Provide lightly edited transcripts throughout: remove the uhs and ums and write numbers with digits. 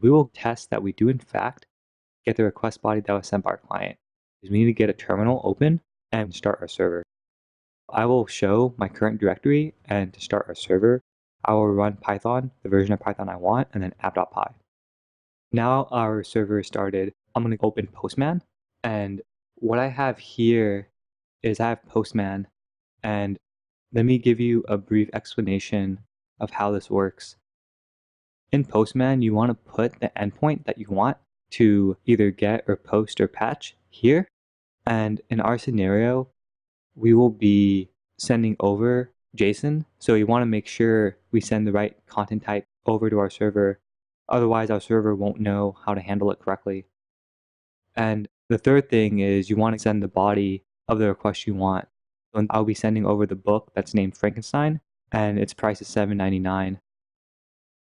We will test that we do in fact get the request body that was sent by our client. We need to get a terminal open and start our server. I will show my current directory, and to start our server, I will run Python, the version of Python I want, and then app.py. Now our server is started. I'm going to open Postman, and what I have here is I have Postman, and let me give you a brief explanation of how this works. In Postman, you want to put the endpoint that you want to either get or post or patch here. And in our scenario, we will be sending over JSON. So we want to make sure we send the right content type over to our server. Otherwise, our server won't know how to handle it correctly. And the third thing is you want to send the body of the request you want. So I'll be sending over the book that's named Frankenstein, and its price is $7.99.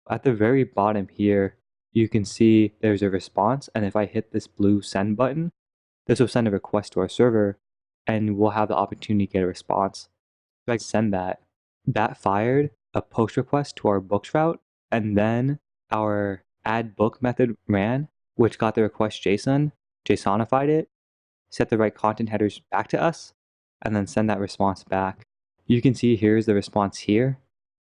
At the very bottom here, you can see there's a response, and if I hit this blue send button, this will send a request to our server, and we'll have the opportunity to get a response. If I send that, that fired a post request to our books route, and then our add book method ran, which got the request JSON, JSONified it, set the right content headers back to us, and then send that response back. You can see here's the response here,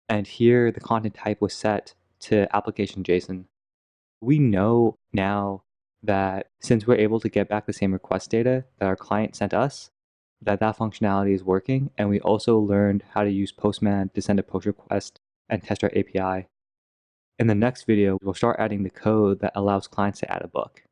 and here the content type was set to application JSON. We know now that since we're able to get back the same request data that our client sent us, that functionality is working, and we also learned how to use Postman to send a post request and test our API. In the next video, we'll start adding the code that allows clients to add a book.